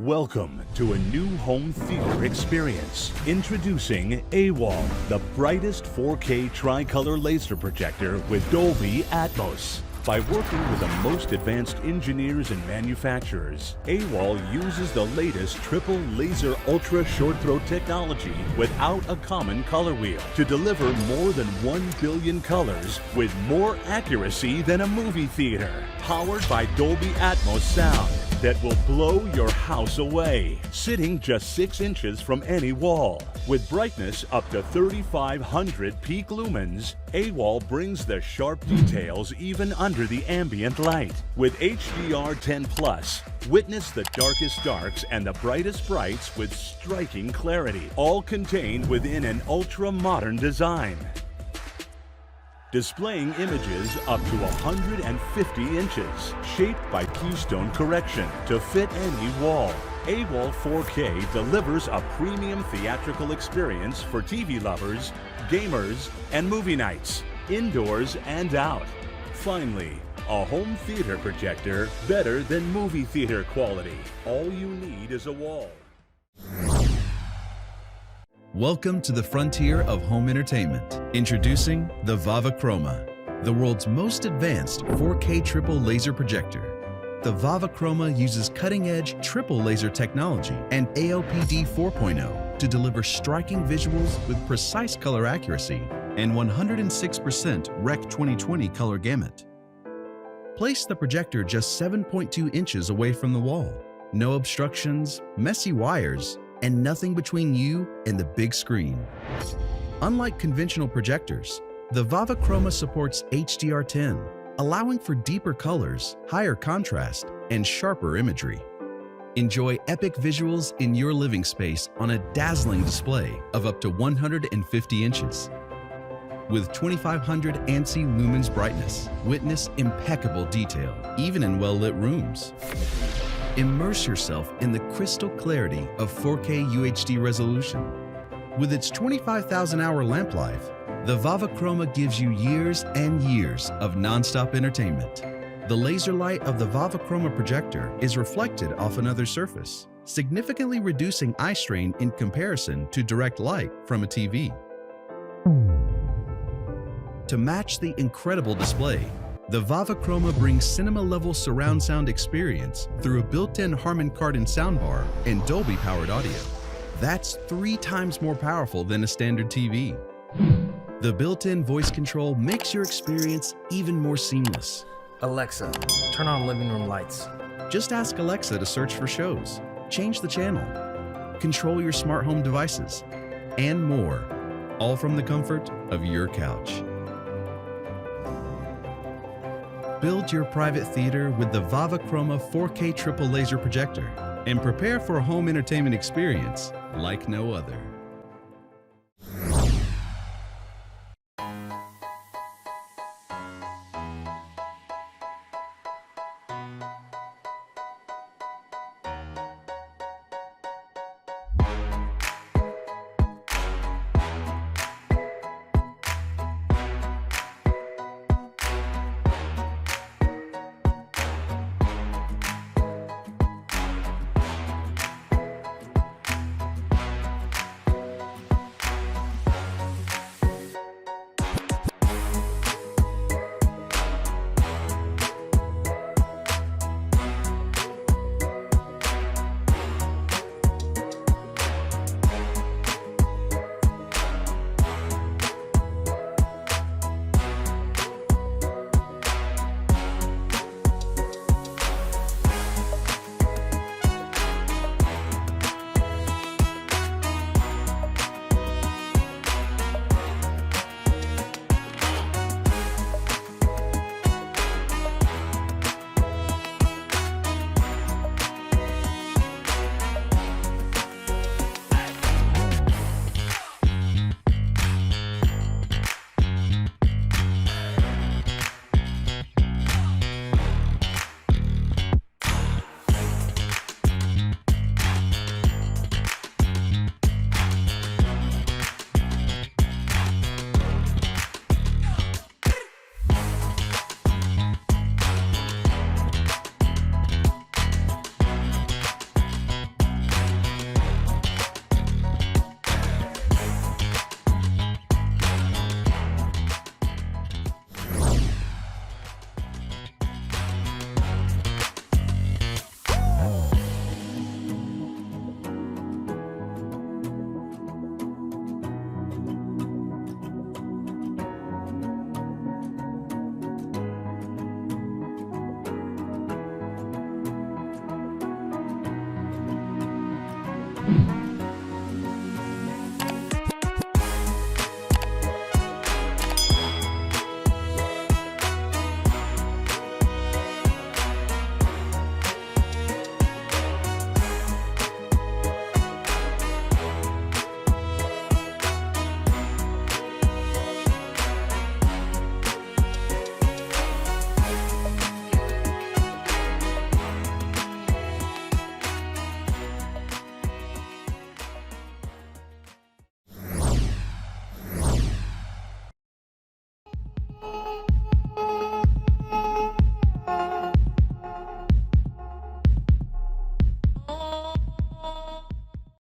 Welcome to a new home theater experience. Introducing AWOL, the brightest 4K tri-color laser projector with Dolby Atmos. By working with the most advanced engineers and manufacturers, AWOL uses the latest triple laser ultra short throw technology without a common color wheel to deliver more than 1 billion colors with more accuracy than a movie theater. Powered by Dolby Atmos sound that will blow your house away, sitting just 6 inches from any wall. With brightness up to 3,500 peak lumens, AWOL brings the sharp details even under the ambient light. With HDR10+, witness the darkest darks and the brightest brights with striking clarity, all contained within an ultra-modern design. Displaying images up to 150 inches, shaped by keystone correction to fit any wall. AWOL 4K delivers a premium theatrical experience for TV lovers, gamers, and movie nights, indoors and out. Finally, a home theater projector better than movie theater quality. All you need is a wall. Welcome to the frontier of home entertainment. Introducing the VAVA Chroma, the world's most advanced 4K triple laser projector. The VAVA Chroma uses cutting-edge triple laser technology and ALPD 4.0 to deliver striking visuals with precise color accuracy and 106% Rec 2020 color gamut. Place the projector just 7.2 inches away from the wall. No obstructions, messy wires, and nothing between you and the big screen. Unlike conventional projectors, the VAVA Chroma supports HDR10, allowing for deeper colors, higher contrast, and sharper imagery. Enjoy epic visuals in your living space on a dazzling display of up to 150 inches. With 2,500 ANSI lumens brightness, witness impeccable detail, even in well-lit rooms. Immerse yourself in the crystal clarity of 4K UHD resolution. With its 25,000 hour lamp life, the VAVA Chroma gives you years and years of non-stop entertainment. The laser light of the VAVA Chroma projector is reflected off another surface, significantly reducing eye strain in comparison to direct light from a TV. To match the incredible display, the VAVA Chroma brings cinema-level surround sound experience through a built-in Harman Kardon soundbar and Dolby-powered audio. That's 3 times more powerful than a standard TV. The built-in voice control makes your experience even more seamless. Alexa, turn on living room lights. Just ask Alexa to search for shows, change the channel, control your smart home devices, and more, all from the comfort of your couch. Build your private theater with the VAVA Chroma 4K triple laser projector and prepare for a home entertainment experience like no other.